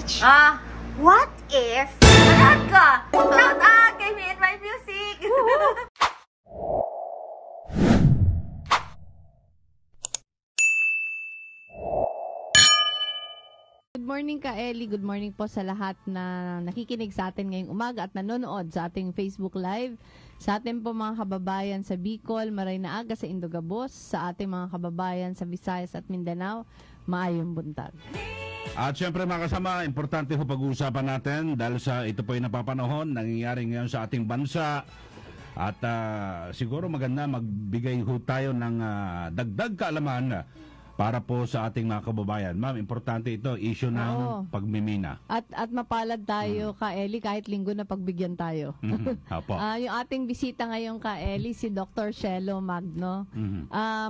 beach. What if? Anak ka! Shout out kay Me and My Music! Good morning ka, Ellie. Good morning po sa lahat na nakikinig sa atin ngayong umaga at nanonood sa ating Facebook Live. Sa ating po mga kababayan sa Bicol, maray na aga sa Indogabos, sa ating mga kababayan sa Visayas at Mindanao, maayong buntag. At syempre mga kasama, importante ho pag-uusapan natin dahil sa ito po yung napapanahon, nangyayari ngayon sa ating bansa. At siguro maganda magbigay ho tayo ng dagdag kaalaman para po sa ating mga kababayan. Ma'am, importante ito, issue ng pagmimina. At mapalad tayo, ka Ellie, kahit linggo na pagbigyan tayo. Yung ating bisita ngayon, ka Ellie, si Dr. Shelo Magno.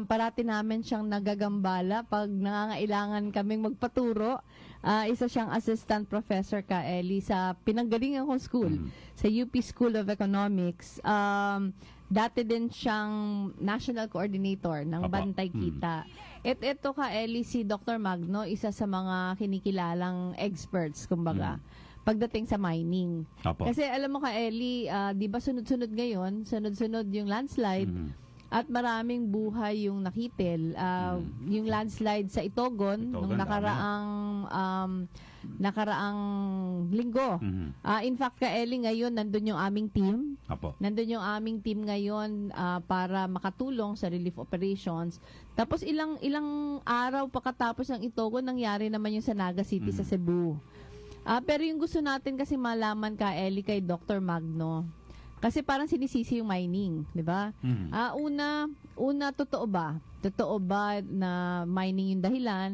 Parati namin siyang nagagambala pag nangangailangan kaming magpaturo. Isa siyang assistant professor, ka Ellie, sa pinanggalingan kong school, sa UP School of Economics. Dati din siyang national coordinator ng Bantay Kita. Ito ka, Ellie, si Dr. Magno, isa sa mga kinikilalang experts, kumbaga, pagdating sa mining. Kasi alam mo ka, Ellie, di ba sunod-sunod ngayon, sunod-sunod yung landslide, at maraming buhay yung nakitil. Yung landslide sa Itogon, nung nakaraang linggo. In fact, ka Ellie, ngayon nandun yung aming team. Nandun yung aming team ngayon para makatulong sa relief operations. Tapos ilang araw pagkatapos ng Itogon, nangyari naman yung sa Naga City sa Cebu. Pero yung gusto natin kasi malaman, ka Ellie, kay Dr. Magno, kasi parang sinisisi yung mining, di ba? Una, totoo ba? Totoo ba na mining yung dahilan?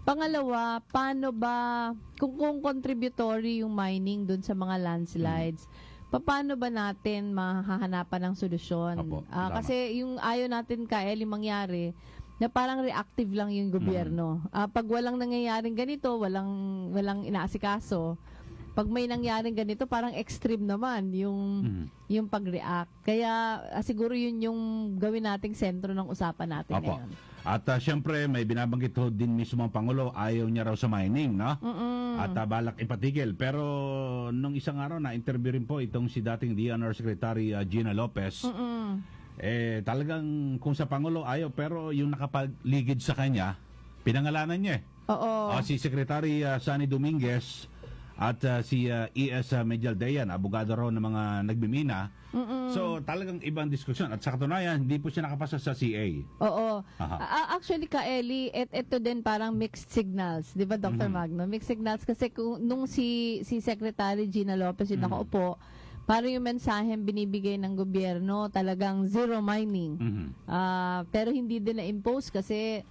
Pangalawa, paano ba, kung contributory yung mining dun sa mga landslides, paano ba natin mahahanapan ng solusyon? Kasi yung ayaw natin, ka Ellie, mangyari, na parang reactive lang yung gobyerno. Pag walang nangyayaring ganito, walang inaasikaso. Pag may nangyaring ganito, parang extreme naman yung pag-react. Kaya siguro yun yung gawin nating sentro ng usapan natin ngayon. At syempre, may binabanggit ho din mismo ang Pangulo, ayaw niya raw sa mining, no? At balak ipatigil. Pero nung isang araw, na-interview rin po itong si dating DNR Secretary Gina Lopez. Talagang kung sa Pangulo ayaw, pero yung nakapagligid sa kanya, pinangalanan niya. Si Secretary Sunny Dominguez at si E.S. Medialdean, abogado raw ng mga nagmimina. So, talagang ibang diskusyon. At sa katunayan, hindi po siya nakapasa sa CA. Actually, ka Ellie, ito din parang mixed signals. Di ba, Dr. Magno? Mixed signals kasi nung si Secretary Gina Lopez yung nakaupo, parang yung mensaheng binibigay ng gobyerno, talagang zero mining. Pero hindi din na-impose kasi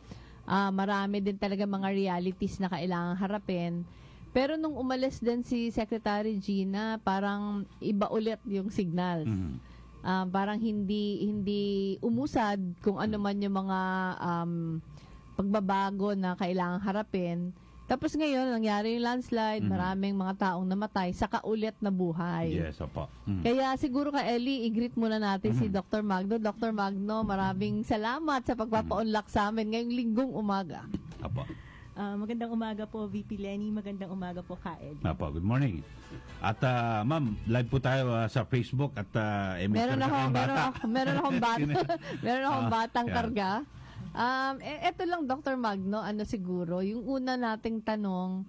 marami din talaga mga realities na kailangan harapin. Pero nung umalis din si Secretary Gina, parang iba ulit yung signals. Parang hindi umusad kung ano man yung mga pagbabago na kailangang harapin. Tapos ngayon, nangyari yung landslide, maraming mga taong namatay, saka ulit na buhay. Yes, opo. Kaya siguro, ka Ellie, i-greet muna natin si Dr. Magno. Dr. Magno, maraming salamat sa pagpapaunlak sa amin ngayong linggong umaga. Opo. Magandang umaga po, VP Lenny. Magandang umaga po, Kaed. Good morning. At ma'am, live po tayo sa Facebook at meron akong batang karga. Ito lang, Dr. Magno, ano siguro, yung una nating tanong,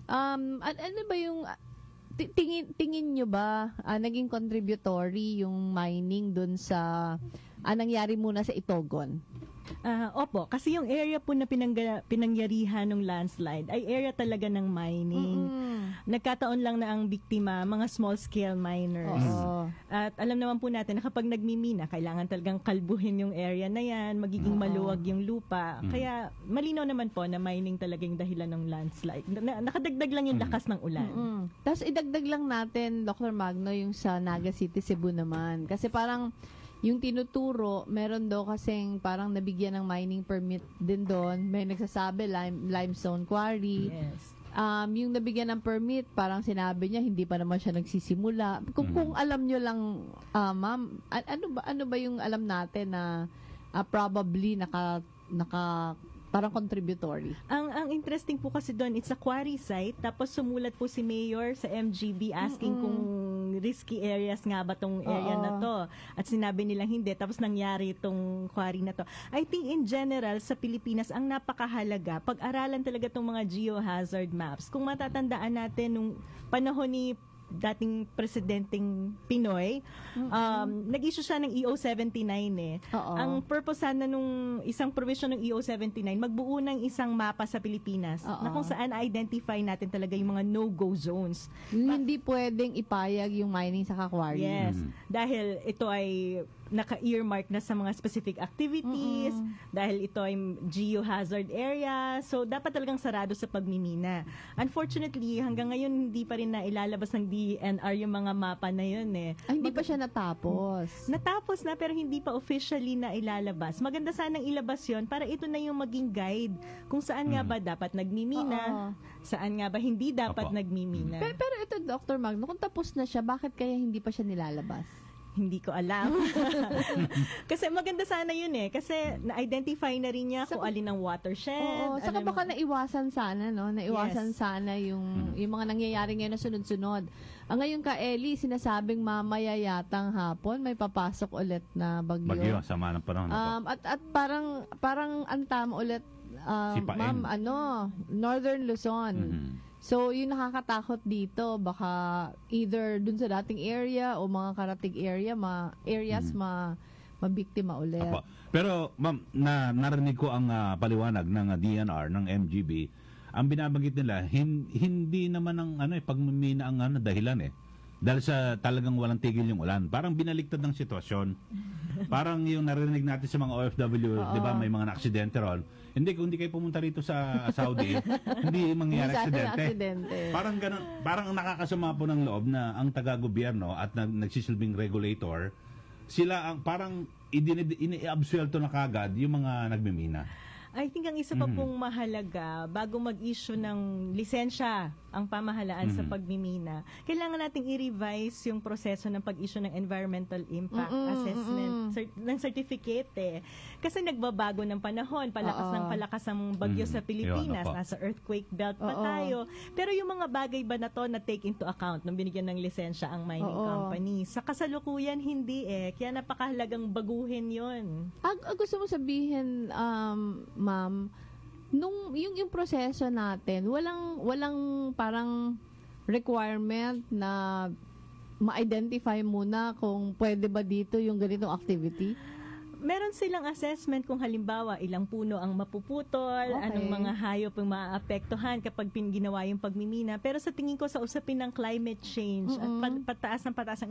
ano ba yung, tingin nyo ba, naging contributory yung mining dun sa, nangyari muna sa Itogon? Opo, kasi yung area po na pinangyarihan ng landslide ay area talaga ng mining. Nagkataon lang na ang biktima, mga small-scale miners. At alam naman po natin na kapag nagmimina, kailangan talagang kalbuhin yung area na yan, magiging maluwag yung lupa. Kaya malinaw naman po na mining talaga yung dahilan ng landslide. Nakadagdag lang yung lakas ng ulan. Tapos idagdag lang natin, Dr. Magno, yung sa Naga City, Cebu naman. Kasi parang yung tinuturo, meron daw kasing parang nabigyan ng mining permit din doon. May nagsasabi, limestone quarry. Yes. Yung nabigyan ng permit, parang sinabi niya, hindi pa naman siya nagsisimula. Kung alam nyo lang, ma'am, ano ba yung alam natin na probably parang contributory. Ang interesting po kasi doon, it's a quarry site, tapos sumulat po si Mayor sa MGB asking kung risky areas nga ba tong area na to. At sinabi nilang hindi, tapos nangyari itong quarry na to. I think in general, sa Pilipinas, ang napakahalaga, pag-aralan talaga itong mga geohazard maps. Kung matatandaan natin nung panahon ni dating presidenteng Pinoy, nag-issue siya ng EO79 eh. Ang purpose sana nung isang provision ng EO79, magbuo ng isang mapa sa Pilipinas na kung saan identify natin talaga yung mga no-go zones. Hindi pwedeng ipayag yung mining sa quarry. Yes. Dahil ito ay naka-earmark na sa mga specific activities, dahil ito ay geohazard area, so dapat talagang sarado sa pagmimina. Unfortunately, hanggang ngayon hindi pa rin na ilalabas ng DNR yung mga mapa na yun eh. Ay, hindi pa siya natapos. Natapos na pero hindi pa officially na ilalabas. Maganda sanang ilabas yun para ito na yung maging guide kung saan nga ba dapat nagmimina, saan nga ba hindi dapat nagmimina. Pero ito, Dr. Magno, kung tapos na siya, bakit kaya hindi pa siya nilalabas? Hindi ko alam. Kasi maganda sana yun eh. Kasi na-identify na rin niya kung alin ang watershed. Oo, saka baka naiwasan sana, no? Naiwasan sana yung mga nangyayari ngayon na sunod-sunod. Ngayon ka, Ellie, sinasabing mamaya yatang hapon, may papasok ulit na bagyo. Bagyo, sama ng panahon. At parang antam ulit, ma'am, Northern Luzon. So, yung nakakatakot dito, baka either dun sa dating area o mga karating area, mabiktima ulit. Apo. Pero, ma'am, narinig ko ang paliwanag ng DNR, ng MGB. Ang binabanggit nila, hindi naman ang pagmimina ang dahilan eh. Dahil sa talagang walang tigil yung ulan. Parang binaliktad ng sitwasyon. Parang yung narinig natin sa mga OFW, di ba, may mga na-aksidente ron. Hindi, kung hindi kayo pumunta rito sa Saudi, hindi mangyayari aksidente. Parang ganun, parang nakakasama po ng loob na ang taga-gobyerno at nagsisilbing regulator, sila ang parang ini-absuelto na kagad yung mga nagmimina. I think ang isa pa pong mahalaga, bago mag-issue ng lisensya ang pamahalaan sa pagmimina, kailangan nating i-revise yung proseso ng pag-issue ng environmental impact assessment ng certificate eh. Kasi nagbabago ng panahon, palakas ang bagyo sa Pilipinas, nasa earthquake belt pa tayo. Pero yung mga bagay ba na to na take into account nung binigyan ng lisensya ang mining company? Sa kasalukuyan, hindi eh. Kaya napakahalagang baguhin yun. Gusto mo sabihin, ma'am, yung proseso natin, walang parang requirement na ma-identify muna kung pwede ba dito yung ganitong activity? Meron silang assessment kung halimbawa ilang puno ang mapuputol, anong mga hayop ang maaapektuhan kapag ginawa yung pagmimina. Pero sa tingin ko sa usapin ng climate change at pataas ang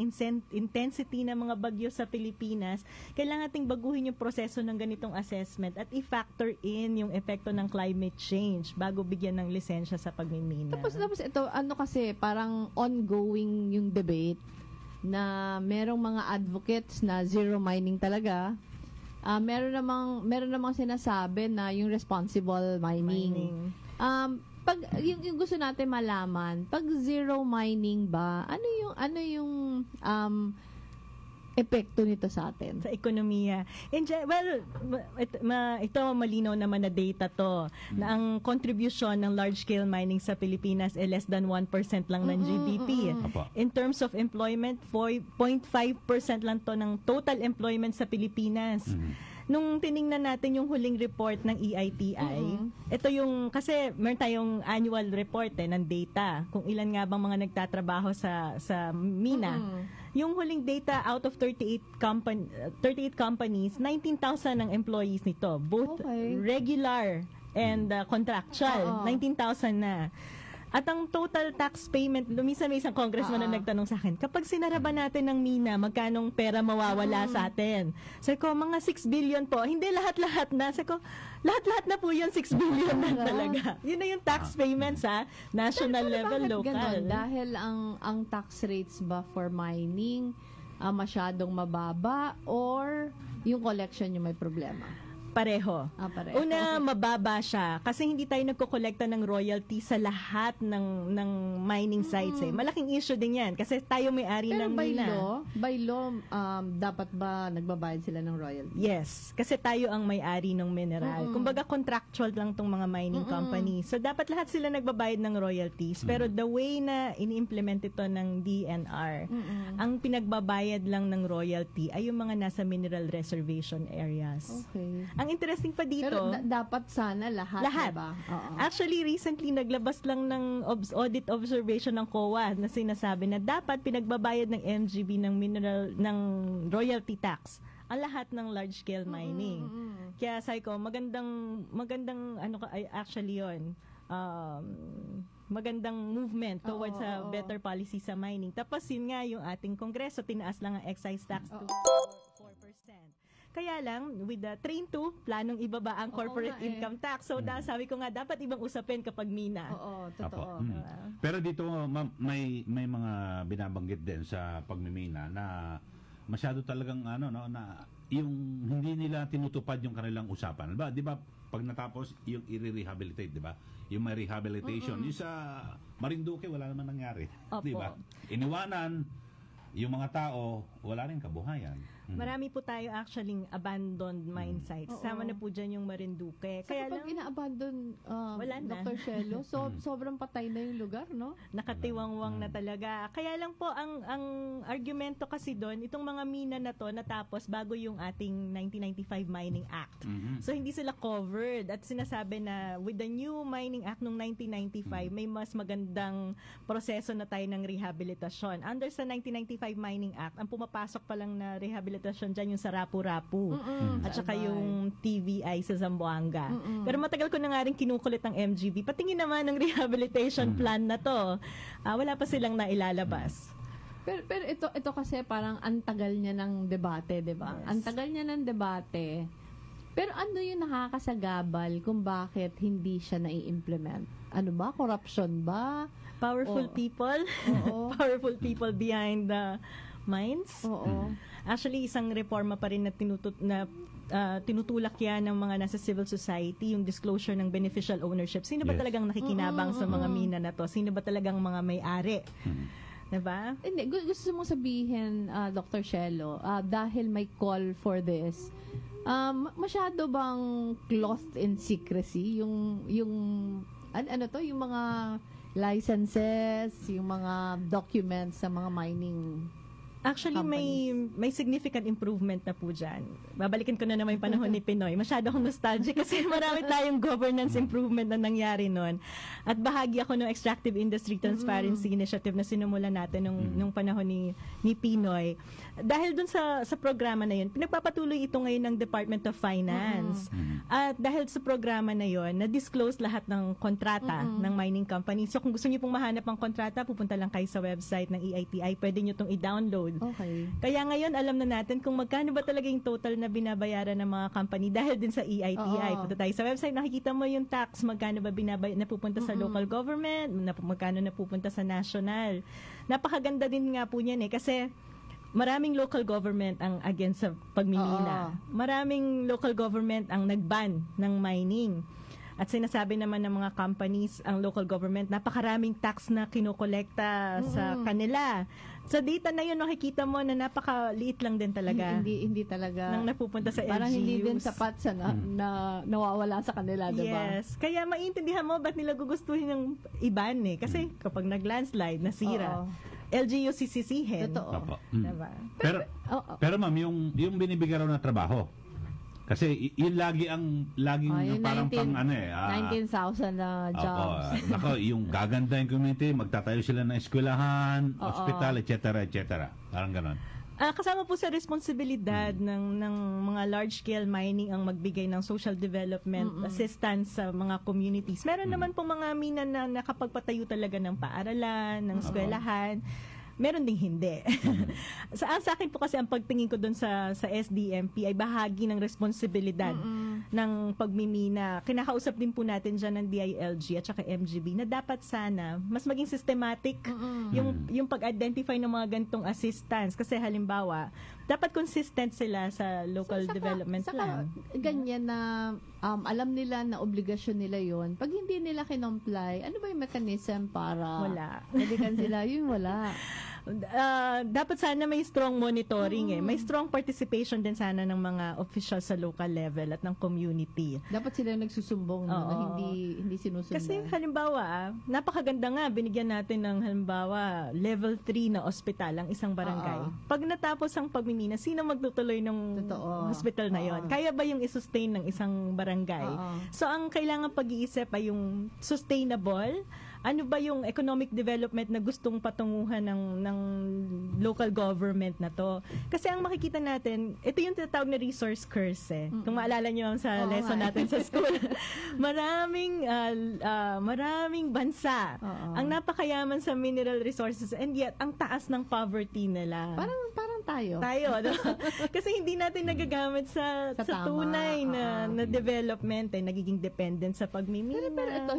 intensity ng mga bagyo sa Pilipinas, kailangan nating baguhin yung proseso ng ganitong assessment at i-factor in yung epekto ng climate change bago bigyan ng lisensya sa pagmimina. Tapos ito, kasi parang ongoing yung debate na merong mga advocates na zero mining talaga. Meron namang sinasabi na yung responsible mining. Pag yung gusto natin malaman, pag zero mining ba, ano yung epekto nito sa atin? Sa ekonomiya. Ito malinaw naman na data to, na ang contribution ng large-scale mining sa Pilipinas ay less than 1% lang ng GDP. In terms of employment, 0.5% lang to ng total employment sa Pilipinas. Nung tiningnan natin yung huling report ng EITI, ito yung, kasi meron tayong annual report ng data, kung ilan nga bang mga nagtatrabaho sa mina. Yung huling data, out of 38 companies, 19,000 ang employees nito, both regular and contractual. 19,000 na. At ang total tax payment, minsan may isang congressman na nagtanong sa akin, kapag sinaraba natin ng mina, magkanong pera mawawala sa atin? Sabi ko, mga 6 billion po. Hindi lahat-lahat na. Sabi ko, lahat-lahat na po yun, 6 billion na talaga. Yun na yung tax payments sa national level, local. Ganun? Dahil ang tax rates ba for mining masyadong mababa or yung collection yung may problema? Pareho. Pareho. Una, mababa siya kasi hindi tayo nagko-kolekta ng royalty sa lahat ng mining sites eh. Malaking issue din yan kasi tayo may-ari Pero ng mina. by law, dapat ba nagbabayad sila ng royalty? Yes, kasi tayo ang may-ari ng mineral. Kumbaga contractual lang tong mga mining company. So dapat lahat sila nagbabayad ng royalties. Pero the way na ini-implement ito ng DNR, ang pinagbabayad lang ng royalty ay yung mga nasa mineral reservation areas. Okay. Ang interesting pa dito, Pero dapat sana lahat, diba? Actually, recently naglabas lang ng audit observation ng COA na sinasabi na dapat pinagbabayad ng MGB ng mineral ng royalty tax ang lahat ng large scale mining. Kaya sabi ko, magandang actually 'yon. Magandang movement towards a better policy sa mining. Tapos yun nga yung ating kongreso, tinaas lang ang excise tax to 4%. Kaya lang, with the Train 2, planong ibaba ang corporate income tax. So, sabi ko nga, dapat ibang usapin kapag mina. Oo, totoo. Pero dito, ma'am, may mga binabanggit din sa pagmimina na masyado talagang na yung hindi nila tinutupad yung kanilang usapan. Di ba pag natapos yung i-rehabilitate, di ba? Yung may rehabilitation, yung sa Marinduque wala naman nangyari, di ba? Iniwanan yung mga tao, wala rin kabuhayan. Marami po tayo actually abandoned mine sites. Sama na po dyan yung Marinduque. Kaya pag ina-abandon, wala na. Dr. Shelo, sobrang patay na yung lugar, no? Nakatiwangwang na talaga. Kaya lang po, ang argumento kasi doon, itong mga mina na to natapos bago yung ating 1995 Mining Act. So, hindi sila covered. At sinasabi na with the new Mining Act noong 1995, may mas magandang proseso na tayo ng rehabilitasyon. Under sa 1995 Mining Act, ang pumapasok pa lang na rehabilitasyon dyan yung sa Rapu-Rapu at saka yung TVI sa Zamboanga. Pero matagal ko na nga rin kinukulit ang MGB. Patingin naman ng rehabilitation plan na to. Wala pa silang nailalabas. Pero ito kasi parang antagal niya ng debate, 'di ba? Yes. Antagal niya ng debate. Pero ano yung nakakasagabal kung bakit hindi siya nai-implement? Ano ba? Corruption ba? Powerful people? Powerful people behind the mines? Oo. Actually, isang reforma pa rin na tinutulak yan ng mga nasa civil society, yung disclosure ng beneficial ownership. Sino ba talagang nakikinabang sa mga mina na to? Sino ba talagang mga may-ari? Diba? Hindi, gusto mong sabihin, Dr. Shelo, dahil may call for this, masyado bang clothed in secrecy yung yung mga licenses, yung mga documents sa mga mining actually companies? may significant improvement na po dyan. Babalikan ko na naman yung panahon ni Pinoy. Masyado akong nostalgic kasi marami tayong governance improvement na nangyari noon. At bahagi ako ng Extractive Industry Transparency Initiative na sinumulan natin nung panahon ni Pinoy. Dahil dun sa programa na yun, pinagpapatuloy ito ngayon ng Department of Finance. At dahil sa programa na yun, na-disclose lahat ng kontrata ng mining company. So kung gusto niyo pong mahanap ang kontrata, pupunta lang kayo sa website ng EITI. Pwede niyo itong i-download. Okay. Kaya ngayon, alam na natin kung magkano ba talaga yung total na binabayaran ng mga company dahil din sa EITI. Punta tayo sa website, nakikita mo yung tax, magkano ba napupunta sa local government, magkano napupunta sa national. Napakaganda din nga po niyan kasi maraming local government ang against sa pagmimina. Maraming local government ang nag-ban ng mining. At sinasabi naman ng mga companies, ang local government, napakaraming tax na kinokolekta sa kanila. Sa data na yun, nakikita mo na napakaliit lang din talaga. Hindi talaga. Nang napupunta sa LGUs. Parang hindi din sapat sa na nawawala sa kanila, diba? Yes. Kaya maintindihan mo ba't nila gugustuhin ng iban eh. Kasi kapag nag-landslide, nasira. LGU sisisihin. Totoo. Diba? Pero ma'am, yung binibigyan raw na trabaho, kasi yun laging parang 19,000 na jobs. Nako, yung gaganda yung community, magtatayo sila ng eskwelahan, ospital, etc. Parang ganon. Kasama po sa responsibilidad ng mga large-scale mining ang magbigay ng social development assistance sa mga communities. Meron naman po mga mina na nakapagpatayo talaga ng paaralan, ng eskwelahan. meron ding hindi. Sa akin po kasi ang pagtingin ko doon sa SDMP ay bahagi ng responsibilidad ng pagmimina. Kinakausap din po natin dyan ng DILG at saka MGB na dapat sana mas maging systematic yung pag-identify ng mga ganitong assistance. Kasi halimbawa, dapat consistent sila sa local development plan. Ganyan na alam nila na obligasyon nila yon. Pag hindi nila kinomply, ano ba yung mechanism para nadikan sila? Yun wala. Dapat sana may strong monitoring may strong participation din sana ng mga officials sa local level at ng community. Dapat sila nagsusumbong na hindi sinusundan. Kasi halimbawa, napakaganda nga binigyan natin ng halimbawa level 3 na ospital ang isang barangay. Pag natapos ang pagmimina, sino magtutuloy ng hospital na yon? Kaya ba yung i-sustain ng isang barangay? So ang kailangan pag-iisip ay yung sustainable. Ano ba yung economic development na gustong patunguhan ng local government na to? Kasi ang makikita natin, ito yung tinatawag na resource curse. Kung maalala nyo sa lesson natin sa school, maraming bansa ang napakayaman sa mineral resources and yet ang taas ng poverty nila. Parang tayo. No? Kasi hindi natin nagagamit sa tunay na development nagiging dependent sa pagmimina. Pero ito,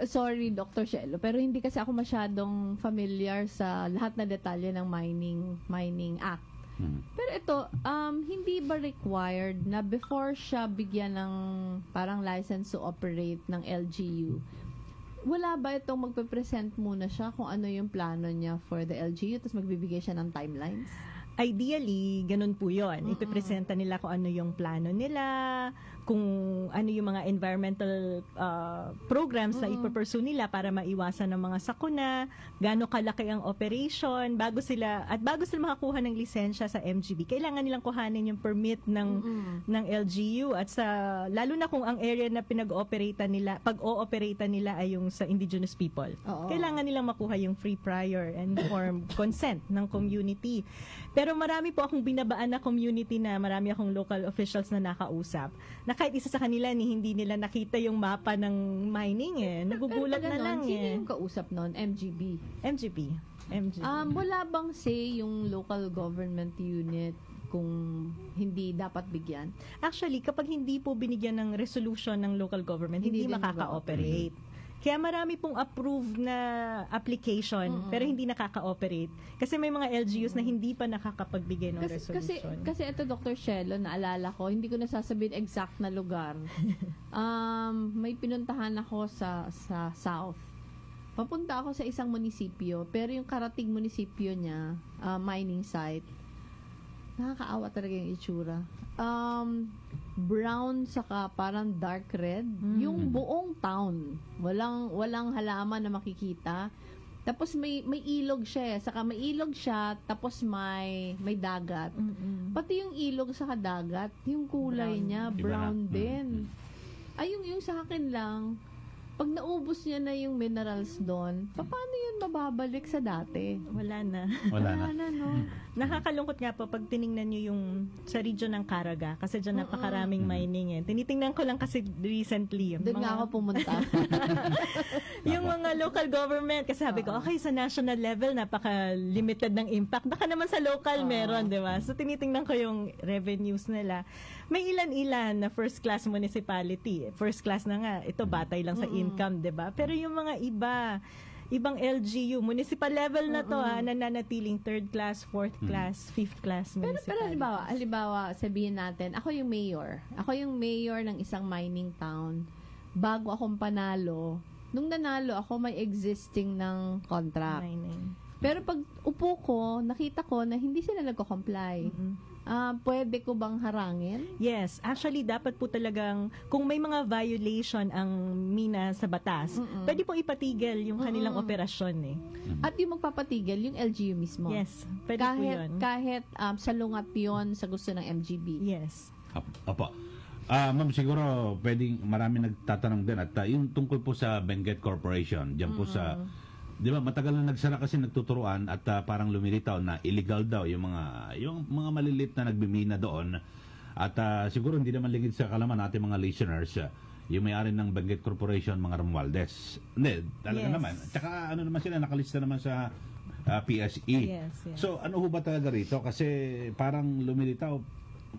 sorry Dr. Shelo, pero hindi kasi ako masyadong familiar sa lahat na detalye ng Mining Act. Pero ito, hindi ba required na before siya bigyan ng parang license to operate ng LGU, wala ba itong magpe-present muna siya kung ano yung plano niya for the LGU tapos magbibigay siya ng timelines? Ideally, ganun po yun. Ipipresenta nila kung ano yung plano nila, kung ano yung mga environmental programs na ipapursue nila para maiwasan ng mga sakuna, gaano kalaki ang operation, bago sila makakuha ng lisensya sa MGB, kailangan nilang kuhanin yung permit ng LGU at lalo na kung ang area na pinag-ooperatan nila, pag-ooperatan nila ay yung sa indigenous people. Kailangan nilang makuha yung free, prior, and informed consent ng community. Pero marami po akong binabaan na community na marami akong local officials na nakausap na kahit isa sa kanila hindi nila nakita yung mapa ng mining nagugulat na lang Sino yung kausap nun? MGB. Wala bang say yung local government unit kung hindi dapat bigyan? Actually, kapag hindi po binigyan ng resolution ng local government, hindi makaka-operate. Kaya marami pong approved na application pero hindi nakaka-operate. Kasi may mga LGUs na hindi pa nakakapagbigay ng resolution. Kasi ito, Dr. Shelo, naalala ko, hindi ko nasasabihin exact na lugar. May pinuntahan ako sa South. Papunta ako sa isang munisipyo, pero yung karating munisipyo niya, mining site, nakakaawa talaga yung itsura. Brown saka parang dark red. Yung buong town. Walang halaman na makikita. Tapos may ilog siya saka may ilog siya, tapos may dagat. Pati yung ilog sa dagat, yung kulay niya, brown din. Ay, yung sa akin lang, pag naubos niya na yung minerals doon, paano yun mababalik sa dati? Wala na, no? Nakakalungkot nga po pag tiningnan nyo yung sa region ng Caraga kasi dyan napakaraming mining Tinitingnan ko lang kasi recently. Doon nga ako pumunta. Yung mga local government, kasi sabi ko, okay, sa national level, napaka-limited ng impact. Baka naman sa local meron, di ba? So, tinitingnan ko yung revenues nila. May ilan-ilan na first-class municipality. First class na nga, ito batay lang sa income, di ba? Pero yung mga ibang LGU, municipal level na to nananatiling third class, fourth class, fifth class municipality. Pero halimbawa, sabihin natin, ako yung mayor. Ako yung mayor ng isang mining town. Bago akong panalo, nung nanalo ako, may existing ng contract. Mining. Pero pag upo ko, nakita ko na hindi sila nagko-comply. Pwede ko bang harangin? Yes. Actually, dapat po talagang, kung may mga violation ang mina sa batas, pwede pong ipatigil yung kanilang operasyon At yung magpapatigil, yung LGU mismo? Yes. Pwede po yun. Kahit salungat yun sa gusto ng MGB? Yes. Opo. Ma'am, siguro pwedeng marami nagtatanong din at yung tungkol po sa Benguet Corporation, diyan po sa, di ba, matagal na nagsara kasi nagtuturuan at parang lumilitaw na illegal daw yung mga maliliit na nagbimina doon. At siguro hindi naman ligid sa kalaman natin mga listeners, yung may-ari ng Benguet Corporation, mga Romualdez. Hindi, talaga naman. Tsaka ano naman sila, nakalista naman sa PSE. Yes. So ano ho ba talaga rito? Kasi parang lumilitaw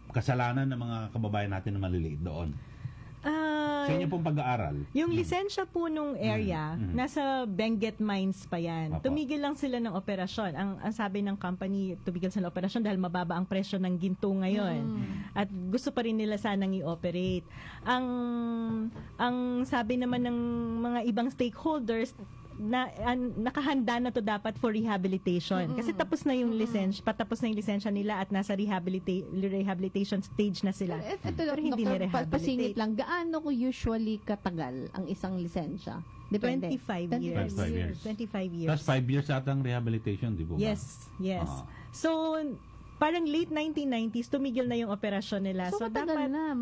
kasalanan ng mga kababayan natin na maliliit doon. Sa inyo pong pag-aaral. Yung lisensya po nung area, nasa Benguet Mines pa yan. Apo. Tumigil lang sila ng operasyon. Ang sabi ng company, tumigil sila ng operasyon dahil mababa ang presyo ng ginto ngayon. At gusto pa rin nila sanang i-operate. Ang sabi naman ng mga ibang stakeholders, nakahanda na to dapat for rehabilitation. Kasi tapos na yung patapos na yung lisensya nila at nasa rehabilitation stage na sila. Pero hindi nirehabilitate. Pasingit lang, gaano ko usually katagal ang isang lisensya? Depende. 25 years. 25 years. 25 years. Tapos 5 years atang rehabilitation, di ba? Yes. So, parang late 1990s, tumigil na yung operasyon nila. So matagal dapat, na.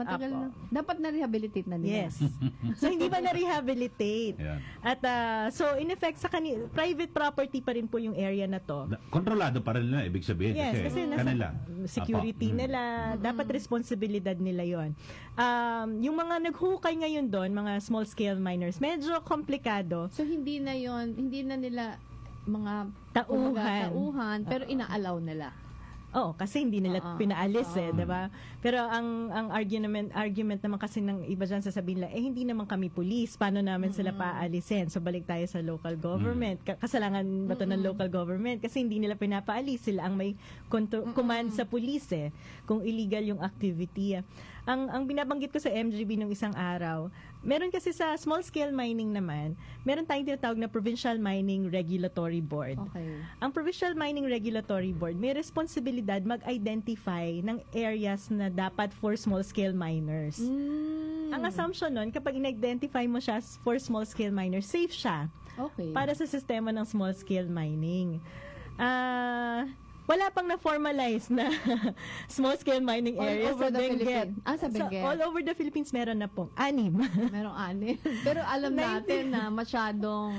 Dapat na-rehabilitate na nila. Yes. So, hindi ba na-rehabilitate? Yan. At, so, in effect, private property pa rin po yung area na to. Kontrolado pa rin nila, ibig sabihin. Yes, kasi nasa kanila. security nila, dapat responsibilidad nila yon. Yung mga naghukay ngayon doon, mga small-scale miners, medyo komplikado. So hindi na nila mga Tauhan, pero inaalaw nila. Oo, kasi hindi nila pinaalis 'di ba? Pero ang argument naman kasi ng iba diyan sasabihin nila, hindi naman kami pulis, paano namin sila paalisin? So balik tayo sa local government. Kasalanan ba 'to ng local government kasi hindi nila pinapaalis, sila ang may command sa pulis kung illegal yung activity. Ang binabanggit ko sa MGB nung isang araw, meron kasi sa small scale mining naman, meron tayong tinatawag na Provincial Mining Regulatory Board. Okay. Ang Provincial Mining Regulatory Board may responsibilidad mag-identify ng areas na dapat for small scale miners. Ang assumption nun, kapag in-identify mo siya for small scale miners, safe siya. Okay. Para sa sistema ng small scale mining. Wala pang na-formalize na small-scale mining area sa Benguet. Sa Benguet. So, all over the Philippines, meron na pong 6. Merong 6. Pero alam natin na masyadong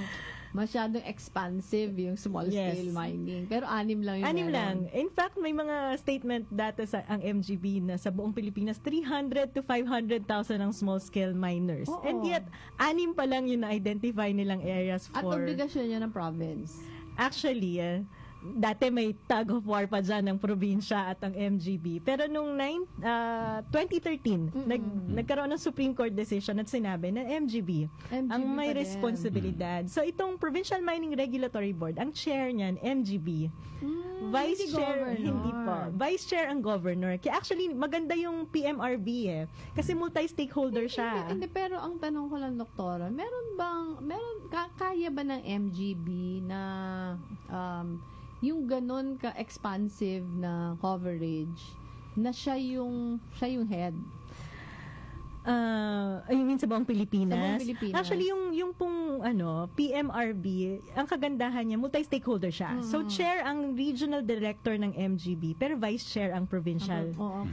expansive yung small-scale mining. Pero 6 lang yung 6 lang. In fact, may mga statement data sa ang MGB na sa buong Pilipinas, 300 to 500,000 ang small-scale miners. Oo. And yet, 6 pa lang yung na-identify nilang areas for... At obligasyon yun ng province. Actually, dati may tug of war pa dyan ng probinsya at ang MGB. Pero nung 2013, nagkaroon ng Supreme Court decision at sinabi na MGB ang may responsibilidad. So itong Provincial Mining Regulatory Board, ang chair niyan, MGB. Vice chair, hindi po. Vice chair ang governor. Kaya actually, maganda yung PMRB kasi multi-stakeholder siya. Hindi, pero ang tanong ko lang, doktora, kaya ba ng MGB na yung ganun ka-expansive na coverage na siya yung head? I mean sa buong Pilipinas. Sa buong Pilipinas. Actually, yung pong PMRB, ang kagandahan niya, multi-stakeholder siya. So, chair ang regional director ng MGB, pero vice chair ang provincial. Oo,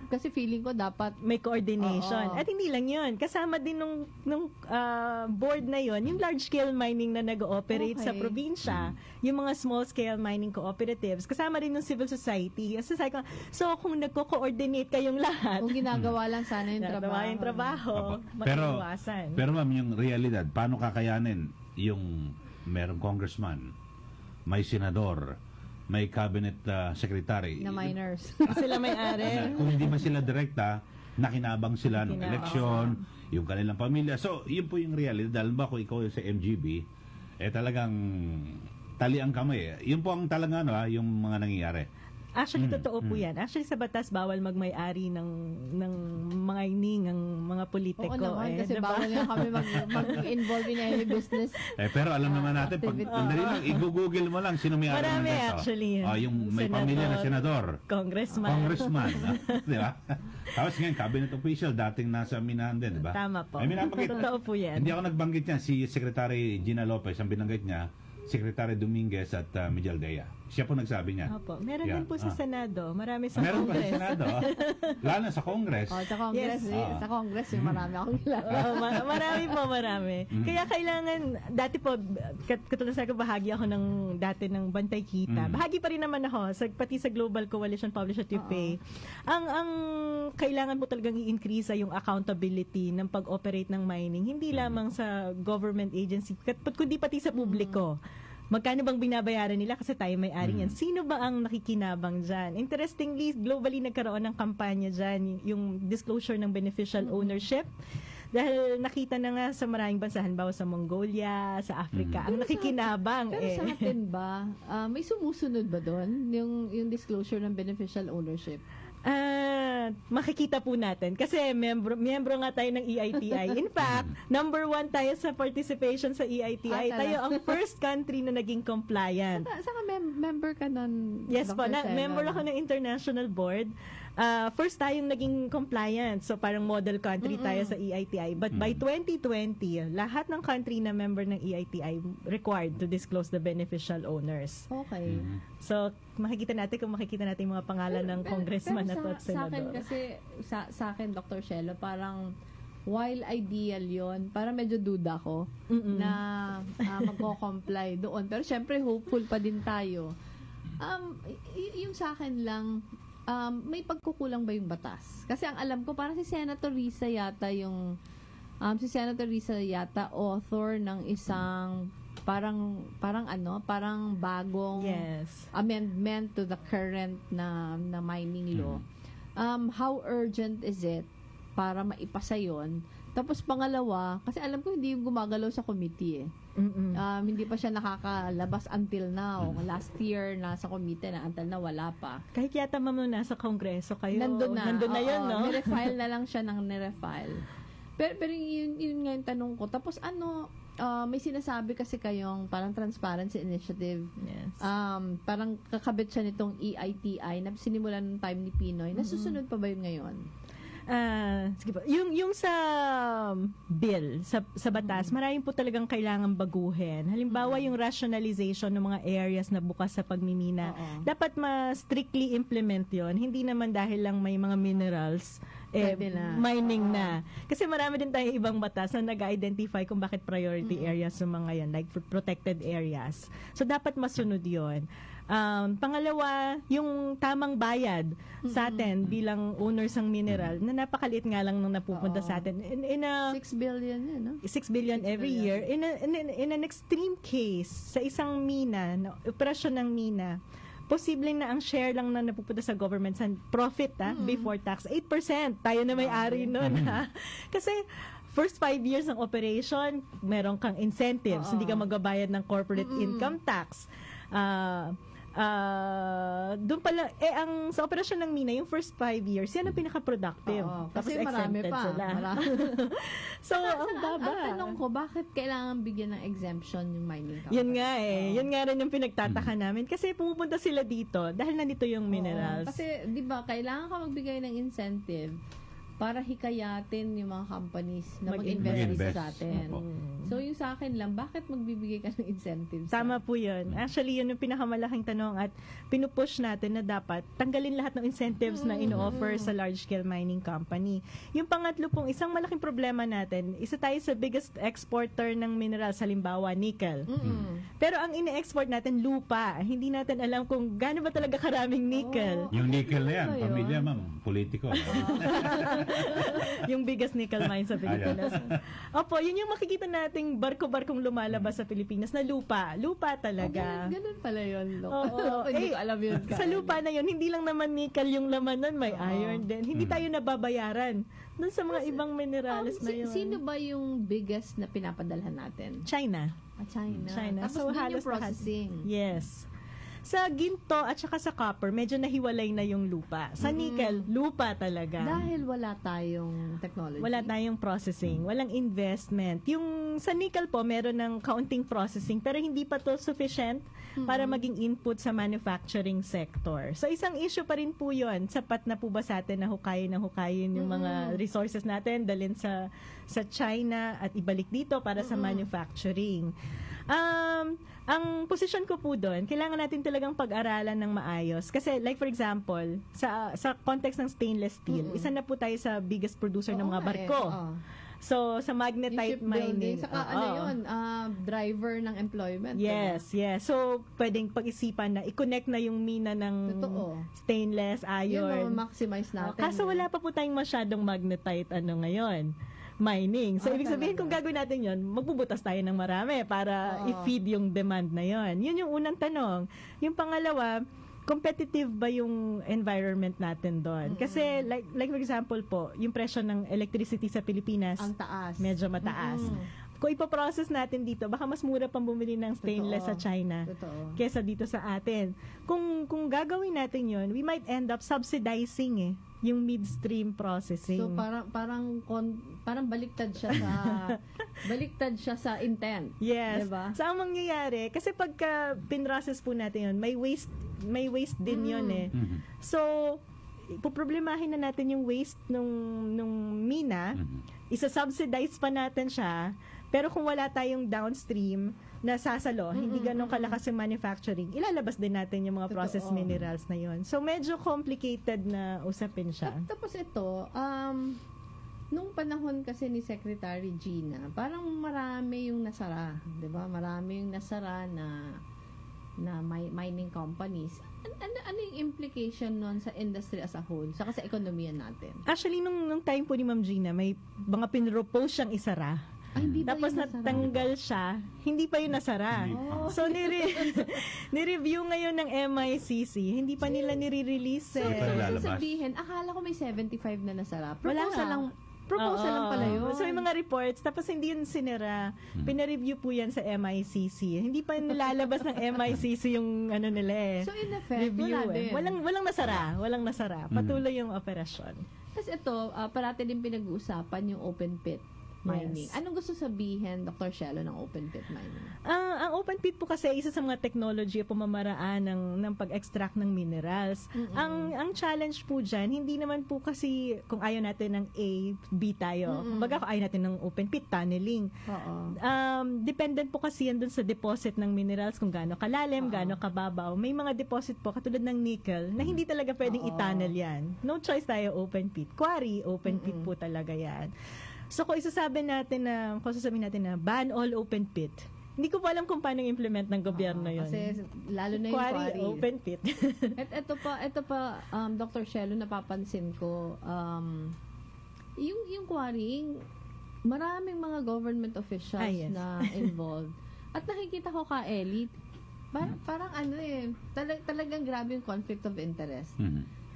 kasi feeling ko dapat may coordination. At hindi lang yun. Kasama din nung board na yun, yung large-scale mining na nag-ooperate sa probinsya, yung mga small-scale mining cooperatives, kasama rin yung civil society. So, kung nagko-coordinate kayong lahat, kung ginagawa lang sana yung trabaho, maiiwasan. Pero ma'am, yung realidad, paano kakayanin yung merong congressman, may senador, may cabinet secretary na miners. Sila may-ari. Kung hindi man sila direkta, nakinabang sila ng eleksyon, yung kanilang pamilya. So, yun po yung realidad. Dahil ba kung ikaw sa MGB, talagang tali ang kamay. Yun po ang talaga yung mga nangyayari. Actually, totoo po yan. Actually, sa batas, bawal magmay-ari ng mining ang mga politiko. Oo naman, kasi diba? Bawal nga kami mag-involve in any business. Pero alam naman natin, pag dali lang, i-google mo lang sino may-ari ng marami ito. Actually. Yung may pamilya na senador. Congressman. Di ba? Tapos ngayon, cabinet official, dating nasa Minahan din, di ba? Tama po. Totoo po yan. Hindi ako nagbanggit niya. Si Secretary Gina Lopez, ang binanggit niya, Secretary Dominguez at Mijaldea. Siya po nagsabi niya. Opo. Meron din po sa Senado. Marami sa Meron Congress. pa sa Senado. Lalo na sa Congress. Sa Congress. Yes. Sa Congress, yung marami akong kilala. Marami. Kaya kailangan, dati po, katulad sa bahagi ako dati ng Bantay Kita. Bahagi pa rin naman ako, pati sa Global Coalition Publish What You Pay. Ang kailangan po talagang i-increase yung accountability ng pag-operate ng mining. Hindi lamang sa government agency, kundi pati sa publiko. magkano bang binabayaran nila kasi tayo may-ari yan. Sino ba ang nakikinabang dyan? Interestingly, globally nagkaroon ng kampanya dyan, yung disclosure ng beneficial ownership. Dahil nakita na nga sa maraming bansa, halimbawa sa Mongolia, sa Africa, ang nakikinabang. Pero sa atin ba, may sumusunod ba doon yung disclosure ng beneficial ownership? Makikita po natin. Kasi miyembro nga tayo ng EITI. In fact, number 1 tayo sa participation sa EITI. Tayo ang first country na naging compliant. Saka member ka nun? Yes po, member ako ng international board. First tayong naging compliant. So parang model country tayo sa EITI. But by 2020, lahat ng country na member ng EITI required to disclose the beneficial owners. Okay. So makikita natin yung mga pangalan ng congressman na to at senador. Sa akin kasi, sa akin, Dr. Shelo, parang while ideal yon, parang medyo duda ko na magko-comply doon. Pero syempre, hopeful pa din tayo. Yung sa akin lang, may pagkukulang ba yung batas? Kasi ang alam ko, parang si Senator Risa yata author ng isang parang bagong amendment to the current na mining law. How urgent is it para maipasa yon? Tapos pangalawa, kasi alam ko hindi yung gumagalaw sa committee eh. Hindi pa siya nakakalabas until now. Last year, nasa committee na, until na wala pa. Kahit yata nasa kongreso kayo. Nandun na yun, no? Nirefile na lang siya ng nirefile. Pero yun nga yung tanong ko. Tapos may sinasabi kasi kayong parang transparency initiative. Yes. Parang kakabit siya nitong EITI na sinimulan ng time ni Pinoy. Nasusunod pa ba yun ngayon? Sige po. Yung sa bill, sa batas, maraming po talagang kailangan baguhin. Halimbawa, yung rationalization ng mga areas na bukas sa pagmimina, dapat strictly implement yon. Hindi naman dahil lang may mga minerals, mining na. Kasi marami din tayong ibang batas na nag-identify kung bakit priority areas yung mga yan, like protected areas. So, dapat masunod yon. Pangalawa, yung tamang bayad sa atin bilang owners ng mineral na napakaliit nga lang nang napupunta sa atin. In 6 billion yun, no? 6 billion every year. In an extreme case, sa isang mina, operasyon ng mina, posible na ang share lang na napupunta sa government sa profit before tax, 8%. Tayo na may-ari nun. Kasi first 5 years ng operation, meron kang incentives. Hindi ka magabayad ng corporate income tax. Doon pala, ang sa operasyon ng mina, yung first 5 years, yan ang pinaka-productive. Tapos kasi marami exempted pa. Sila. So, ang baba. Ang tanong ko, bakit kailangan bigyan ng exemption yung mining company? Yan nga Yan nga rin yung pinagtataka namin. Kasi pumupunta sila dito dahil nandito yung minerals. Kasi, di ba, kailangan ka magbigay ng incentive para hikayatin yung mga companies na mag-invest sa atin. So, yung sa akin lang, bakit magbibigay ka ng incentives? Tama po yun. Actually, yun yung pinakamalaking tanong at pinupush natin na dapat tanggalin lahat ng incentives na ino-offer sa large-scale mining company. Yung pangatlo pong, isang malaking problema natin, isa tayo sa biggest exporter ng minerals, halimbawa, nickel. Pero ang ine-export natin, lupa. Hindi natin alam kung gaano ba talaga karaming nickel. Yung nickel na yan, pamilya, ma'am, politiko. Yung biggest nickel mine sa Pilipinas. Opo, yun yung makikita nating barko-barkong lumalabas sa Pilipinas na lupa. Lupa talaga. Ganun pala yun. Hindi ko alam yun. Sa lupa na yun, hindi lang naman nickel yung laman nun, may iron din. Hindi tayo nababayaran dun sa mga ibang minerals na yun. Sino ba yung biggest na pinapadalhan natin? China. China. Tapos so, halos yung processing. Yes. Sa ginto at saka sa copper, medyo nahiwalay na yung lupa. Sa nickel, lupa talaga. Dahil wala tayong technology. Wala tayong processing, walang investment. Yung sa nickel po, meron ng kaunting processing, pero hindi pa to sufficient para maging input sa manufacturing sector. So isang issue pa rin po yun. Sapat na po ba sa atin na hukayin yung mga resources natin, dalhin sa China at ibalik dito para sa manufacturing. Ang posisyon ko po doon, kailangan natin talagang pag-aralan ng maayos. Kasi like for example, sa context ng stainless steel, isa na po tayo sa biggest producer ng mga barko. So, sa magnetite mining. Saka driver ng employment. Yes, diba? Yes. So, pwedeng pag-isipan na i-connect na yung mina ng stainless, iron. Yun, ma-maximize natin. Kaso wala pa po tayong masyadong magnetite ngayon. mining. So, ibig sabihin, kung gagawin natin yon, magbubutas tayo ng marami para i-feed yung demand na yon. Yun yung unang tanong. Yung pangalawa, competitive ba yung environment natin doon? Kasi, like for example po, yung presyo ng electricity sa Pilipinas, ang taas. Medyo mataas. Kung ipaprocess natin dito, baka mas mura pang bumili ng stainless sa China kesa dito sa atin. Kung gagawin natin yon, we might end up subsidizing yung midstream processing. So parang baliktad siya sa intent. Yes. Diba? So ang mangyayari, kasi pagka pinrocess po natin yon, may waste din yon So ipoproblemahin na natin yung waste nung mina, isa-subsidize pa natin siya. Pero kung wala tayong downstream na sasalo, hindi ganun kalakas yung manufacturing, ilalabas din natin yung mga processed minerals na yon. So, medyo complicated na usapin siya. Tapos ito, nung panahon kasi ni Secretary Gina, parang marami yung nasara, 'di ba? Marami yung nasara na mining companies. Ano yung implication nun sa industry as a whole, saka sa ekonomiya natin? Actually, nung time po ni Ma'am Gina, may mga pinropose siyang isara. Hindi ba tapos natanggal siya, hindi pa yun nasara. So, ni-review ngayon ng MICC, hindi pa nila nire-release. So, sabihin, akala ko may 75 na nasara. Proposal lang pala yun. So, yung mga reports, tapos hindi yun sinira. Pina-review po yan sa MICC. Hindi pa nilalabas ng MICC yung ano nila So, in effect, review, wala din. Walang nasara. Patuloy yung operasyon. Tapos ito, parati din pinag-uusapan yung open pit mining. Yes. Anong gusto sabihin, Dr. Shelo, ng open pit mining? Ang open pit po kasi isa sa mga technology o pamamaraan ng pag-extract ng minerals. Ang challenge po dyan, hindi naman po kasi kung ayaw natin ng A, B tayo. Kumbaga kung ayaw natin ng open pit, tunneling. Dependent po kasi yan dun sa deposit ng minerals, kung gaano kalalim, gaano kababaw. May mga deposit po, katulad ng nickel, na hindi talaga pwedeng i-tunnel yan. No choice tayo, open pit. Quarry, open pit po talaga yan. So, kung sasabihin natin na ban all open pit, hindi ko pa alam kung paano implement ng gobyerno yun. Kasi lalo na yung quarry. Open pit. ito pa, Dr. Shelo, napapansin ko, yung quarrying, maraming mga government officials na involved. At nakikita ko Ellie, parang talagang grabe yung conflict of interest.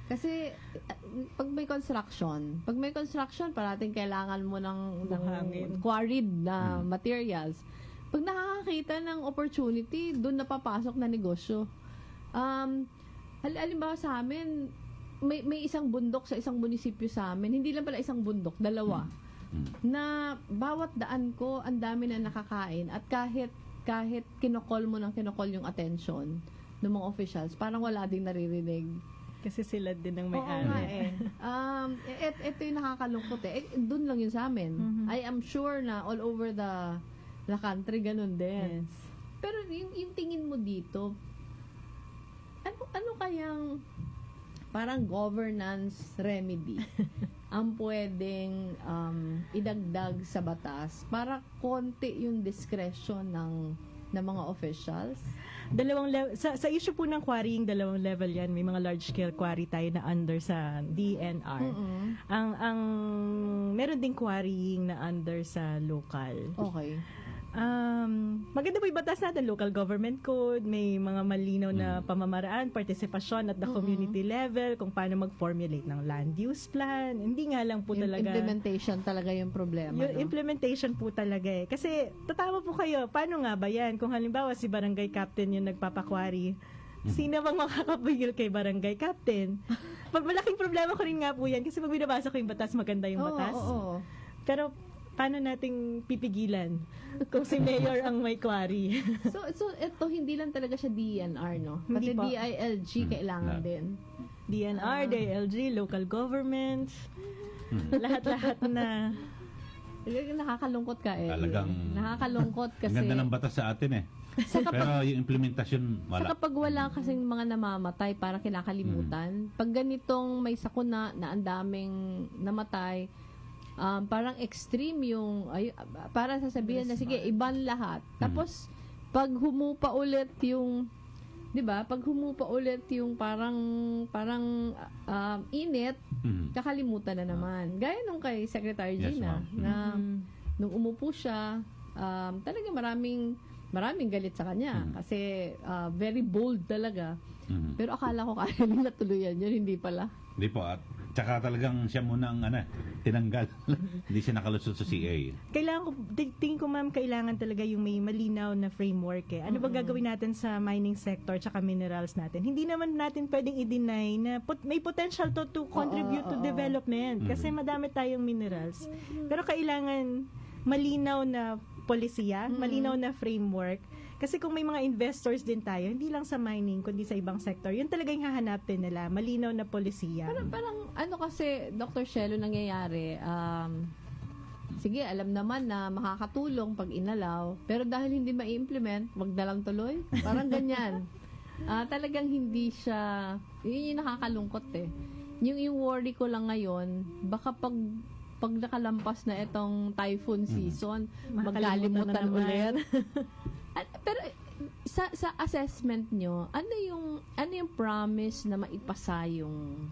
Kasi pag may construction, parating kailangan mo ng quarried na materials. Pag nakakakita ng opportunity, doon napapasok na negosyo. Halimbawa sa amin, may isang bundok sa isang munisipyo sa amin, hindi lang pala isang bundok, dalawa. Na bawat daan ko, ang dami na nakakain, at kahit kinokol mo ng kinokol yung attention ng mga officials, parang wala ding naririnig. Kasi sila din ang may-ari. Oo nga ito yung nakakalungkot doon lang yun sa amin. I am sure na all over the country ganun din. Yes. Pero yung tingin mo dito, ano kayang parang governance remedy ang pwedeng idagdag sa batas para konti yung discretion ng mga officials? Sa issue po ng quarrying, dalawang level yan. May mga large-scale quarry tayo na under sa DNR. Ang meron ding quarrying na under sa local. Okay. Maganda po yung batas natin, local government code, may mga malinaw na pamamaraan, participation at the community level, kung paano mag-formulate ng land use plan. Hindi nga lang po yung talaga. Implementation talaga yung problema. Yung implementation po talaga Kasi, tatawa po kayo, paano nga ba yan? Kung halimbawa si barangay captain yung nagpapakwari, sino bang makakapigil kay barangay captain? Malaking problema ko rin nga po yan kasi pag binabasa ko yung batas, maganda yung batas. Pero, paano nating pipigilan kung si mayor ang may quarry? So ito hindi lang talaga siya DNR, no? Pati DILG kailangan din. DNR, DILG, local governments, lahat-lahat na. Nakakalungkot Talagang nakakalungkot kasi ang ganda ng batas sa atin pero yung implementasyon wala. Sa kapag wala kasing mga namamatay para kinakalimutan, pag ganitong may sakuna na ang daming namatay, parang extreme yung para sasabihin na sige iban lahat, tapos pag humupa ulit yung 'di ba? Pag humupa ulit yung parang init, kakalimutan na naman. Gaya nung kay Secretary Gina na nung umupo siya, talaga maraming galit sa kanya kasi very bold talaga. Pero akala ko kaya nila tuluyan yun, hindi pala. Hindi po. At tsaka talagang siya munang tinanggal. Hindi siya nakalusot sa CA. Tingin ko ma'am, kailangan talaga yung may malinaw na framework eh. Ano ba gagawin natin sa mining sector tsaka minerals natin? Hindi naman natin pwedeng i-deny na may potential to contribute to development kasi madami tayong minerals. Pero kailangan malinaw na polisiya, malinaw na framework. Kasi kung may mga investors din tayo, hindi lang sa mining, kundi sa ibang sector, yun talaga yung hahanapin nila, malinaw na polisiya. Parang ano kasi, Dr. Shelo, nangyayari, sige, alam naman na makakatulong pag inalaw, pero dahil hindi ma-implement, wag na lang tuloy. Parang ganyan. Talagang hindi siya, yun yung nakakalungkot eh. Yung worry ko lang ngayon, baka pag nakalampas na itong typhoon season, magkalimutan ulit. Pero sa assessment nyo, ano yung promise na maipasa yung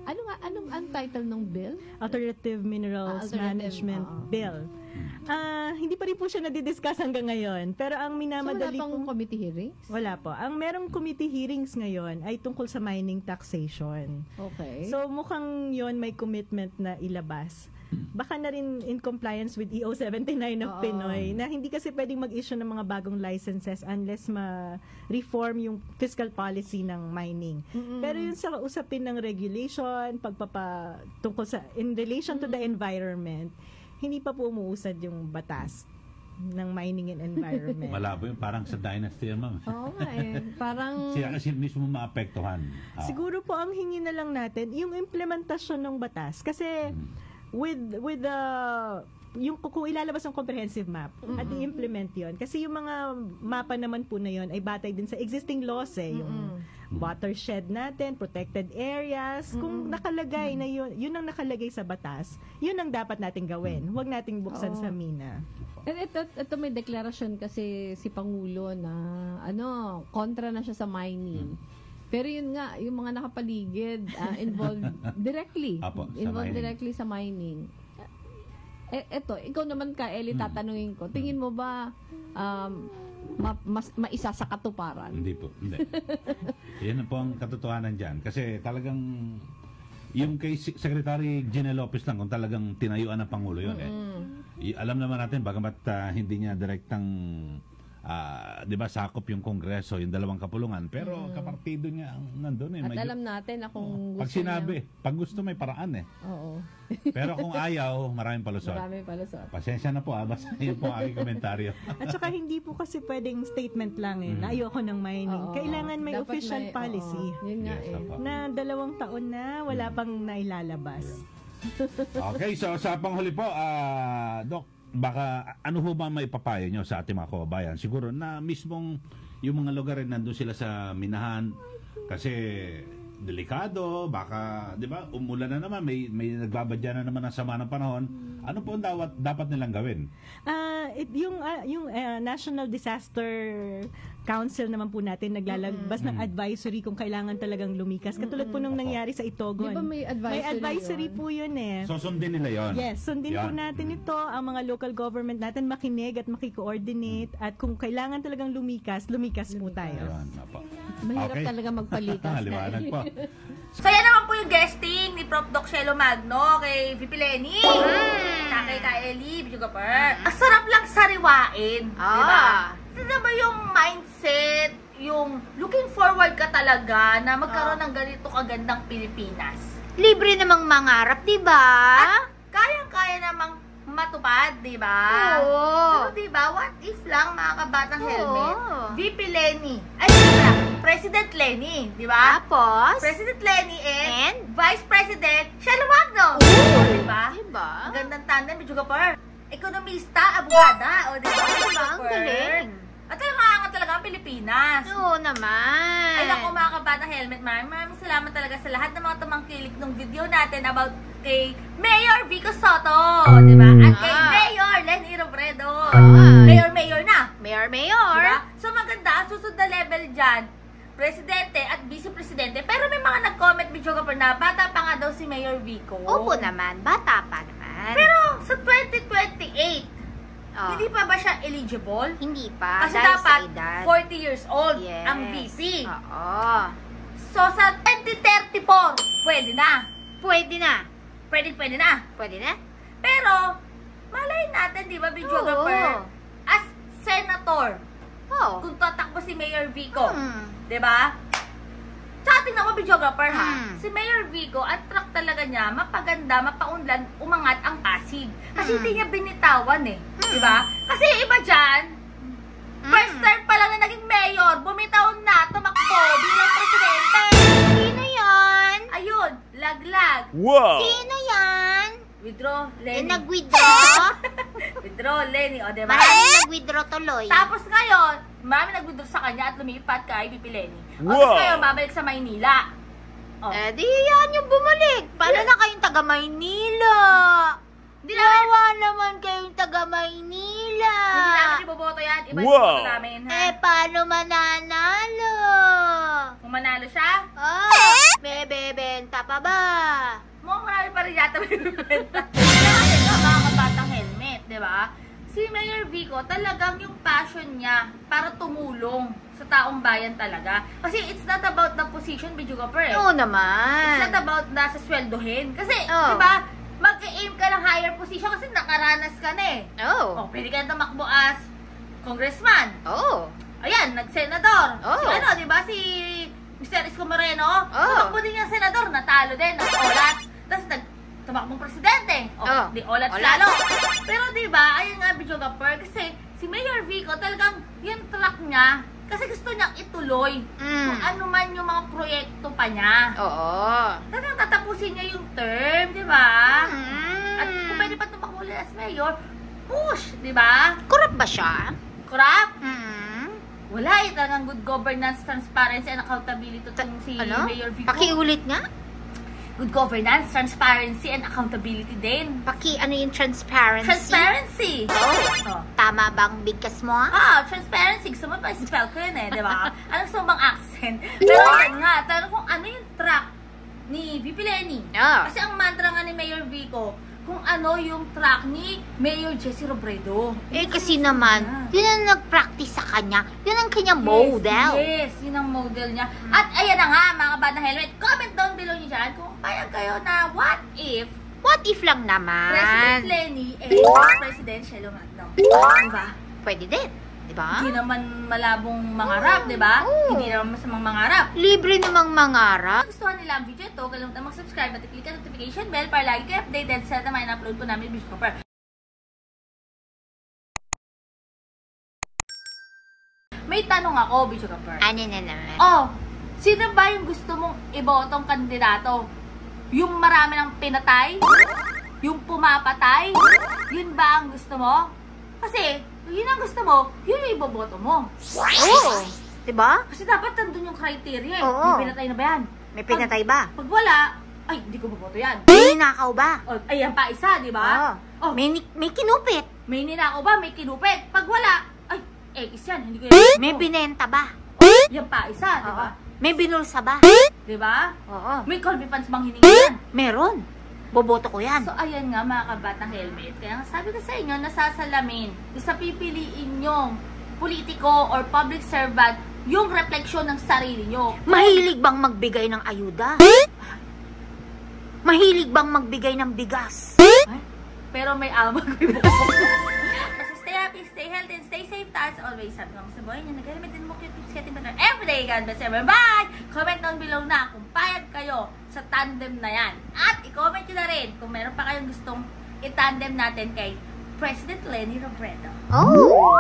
anong title ng bill? Alternative Minerals Management Bill. Hindi pa rin po siya nadidiscuss hanggang ngayon. Pero ang minamadali wala pang committee hearings? Wala po. Ang merong committee hearings ngayon ay tungkol sa mining taxation. Okay. So mukhang yon may commitment na ilabas. Baka na rin in compliance with EO 79 of Pinoy na hindi kasi pwedeng mag-issue ng mga bagong licenses unless ma-reform yung fiscal policy ng mining. Pero yun sa usapin ng regulation, tungkol sa in relation to the environment, hindi pa po umuusad yung batas ng mining and environment. Malabo yun, parang sa dynasty yan, ma'am. Oo nga eh. Parang siya kasi mismo maapektuhan. Siguro po ang hingi na lang natin yung implementasyon ng batas kasi with yung kung ilalabas ang comprehensive map at i-implement yon kasi yung mga mapa naman po na yon ay batay din sa existing laws yung watershed natin, protected areas, kung nakalagay na yun ang nakalagay sa batas, yun ang dapat nating gawin, huwag nating buksan sa mina. Ito may deklarasyon kasi si Pangulo na kontra na siya sa mining. Pero yun nga, yung mga nakapaligid, involved directly. Directly sa mining. Eto, ikaw naman ka, Ellie, tatanungin ko. Tingin mo ba maisa sa katuparan? Hindi po. Hindi. Yan po ang katotohanan dyan. Kasi talagang yung kay Secretary Gina Lopez lang, kung talagang tinayuan ng Pangulo yun alam naman natin, bagamat hindi niya direktang di ba sakop yung Kongreso, yung dalawang kapulungan, pero kapartido niya ang nandun At alam natin na kung gusto pag sinabi, pag gusto may paraan Oo. Pero kung ayaw, maraming palusot. Pasensya na po, basta yun po ang aking komentaryo. At saka hindi po kasi pwedeng statement lang na ayoko ng mining. Kailangan may dapat official policy. Yun nga na 2 taon na, wala pang nailalabas. Okay, so sa panghuli po, Doc, baka ano ho ba may papayo nyo sa ating mga kababayan? Siguro na mismong yung mga lugar nandun sila sa minahan kasi delikado, baka, di ba, umulan na naman, may nagbabadya na naman ng sama ng panahon. Ano po ang dapat nilang gawin? Yung National Disaster Council naman po natin naglalabas ng advisory kung kailangan talagang lumikas. Katulad po nung nangyari sa Itogon. Di ba may advisory po yun eh. So sundin nila yon. Yes, sundin po natin ito. Ang mga local government natin makinig at makikoordinate at kung kailangan talagang lumikas po tayo. Mahirap talaga magpalikas. Liwanag po. So yan naman po yung guesting ni Prof. Doc Shelo Magno kay VP Lenny. Sa kay Ellie, Bidjugapar. Ang sarap lang sariwain, di ba? Hindi ba yung mindset, yung looking forward ka talaga na magkaroon ng ganito kagandang Pilipinas? Libre namang mangarap, di ba? At kayang-kaya namang matupad, di ba? Oo. Pero di ba, what if lang mga kabatang helmet? VP Lenny. Ay, President Lenny, di ba? Tapos? President Lenny and Vice President Shelo Magno. Di ba? Diba? Ang gandang tandem, Bidjugapar. Ekonomista, abogada, o di ba? Diba? Ang galing. At talaga talaga ang Pilipinas. Oo naman. Ay naku mga kabatang helmet, maraming salamat talaga sa lahat ng mga tumangkilik ng video natin about kay Mayor Vico Soto, di ba? At kay Mayor Lenny Robredo. Mayor na. Mayor. Diba? So maganda, ang susunod na level dyan, presidente at vice-presidente. Pero may mga nag-comment, videographer, na bata pa nga daw si Mayor Vico. Opo naman, bata pa naman. Pero sa 2028, hindi pa ba siya eligible? Hindi pa. Kasi dahil dapat sa edad. 40 years old Yes. ang VP. Oo. So sa 2034, pwede na. Pwede na. Pwede na. Pwede na? Pero, malay natin, di ba, videographer? Oo. As senator, Oo. kung tatakbo si Mayor Vico, di ba? Tsaka tingnan mo, videographer, ha? Si Mayor Vico, ang track talaga niya, mapaganda, mapaunlad, umangat ang Pasig. Kasi hindi niya binitawan eh. Di ba? Kasi yung iba dyan, first term pa lang na naging mayor, bumitaw na, tumakbo bilang presidente. Sino yan? Ayun, laglag. Wow! Sino yan? Withdraw, Lenny. Yung nag-withdraw? Withdraw, Lenny, o diba? Maraming nag-withdraw tuloy. Tapos ngayon, marami nag-withdraw sa kanya at lumipat kay VP Lenny. O Wow! tapos ngayon, babalik sa Maynila. O. Eh, di yan yung bumalik. Paano na kayong taga Maynila? Hindi namin, Nawa naman kayong taga Maynila. hindi namin iboboto yan. Iba yung Wow! boto namin, ha? Eh, paano mananalo? Kung manalo siya, May bebenta pa ba? mukhang marami pa rin yata may bibenta. Kasi nga, mga kabatang helmet, di ba? Si Mayor Vico, talagang yung passion niya para tumulong sa taong bayan talaga. Kasi it's not about the position, videographer, eh. Oo It's naman. not about na sa sweldohin. Kasi, Oh. di ba, mag-aim ka ng higher position kasi nakaranas ka na eh. Oo. O, pwede ka na tumakbo as congressman. Oo. Ayan, nag-senador. Oh. Si ano, di ba, si Mr. Isko Moreno, Oh. tumakbo din yung senador, natalo din, nag-olats. Tapos tumakbong presidente. O, Oh. di olats Olats. lalo. Pero di ba, ayun nga, videographer, kasi si Mayor Vico, talagang yung track niya, kasi gusto niyang ituloy kung ano man yung mga proyekto pa niya. Oo. Talagang tatapusin niya yung term, di ba? At kung Mm. pwede pa tumakbo ulit as mayor, push, di ba? Kurap ba siya? Corrupt? Hmm. Wala eh, talagang good governance, transparency, and accountability itong si Ano? Mayor Vico. Pakiulit nga. Good governance, transparency, and accountability din. Ano yung transparency? Transparency! Oh. Oh. Tama bang bigkas mo? Transparency. Gusto mo pa spell ko yun eh, di ba? Anong gusto mo bang accent? Pero yun nga, tanong kung ano yung track ni VP Lenny. Oh. Kasi ang mantra nga ni Mayor Vico, kung ano yung track ni Mayor Jessie Robredo. Eh kasi naman, yun ang nag-practice sa kanya. Yun ang kanyang model. Yes, yun ang model niya. At ayan na nga, mga kabata helmet, comment down below niyo dyan kung payag kayo na what if What if lang naman? President Lenny and President Shelo Magno. Diba? Pwede din. Diba? Hindi naman malabong mangarap, diba? Oo. Hindi naman masamang mangarap. Libre namang mangarap. Kung gustuhan nila ang video ito, kalimutan mag-subscribe at i-click ang notification bell para lagi kayo updated sa naman in-upload po namin video cover. May tanong ako, video cover. Ano na naman? Oh, sino ba yung gusto mong ibotong kandidato? Yung marami ng pinatay? Yung pumapatay? Yun ba ang gusto mo? Kasi, yun ang gusto mo, yun yung iboboto mo. Oo. Diba? Kasi dapat nandun yung criteria eh. Oo. May pinatay na ba yan? May pinatay ba? Pag wala, ay, hindi ko boboto yan. May ninakaw ba? O, ayan pa isa, di ba? Oo. May kinupit. May ninakaw ba? May kinupit. Pag wala, ay, yan, hindi ko yan. May binenta ba? Yan pa isa, di ba? May binulsa ba? Di ba? Oo. May confidence bang hiningi yan? Meron. Boboto ko yan. So, ayan nga mga kabatang helmet. Kaya nga sabi ko sa inyo, nasasalamin sa pipiliin nyong politiko or public servant yung refleksyon ng sarili nyo. Mahilig bang magbigay ng ayuda? Mahilig bang magbigay ng bigas? Ay, pero may amag may buko. So, stay happy, stay healthy, and stay safe. As always, sabi ko sa buhay nyo, nag-helmet din mo cute tips getting better everyday. God bless everyone. Bye! Comment down below na kung payag kayo sa tandem na yan. At i-comment nyo na rin kung meron pa kayong gustong i-tandem natin kay President Lenny Robredo. Oh!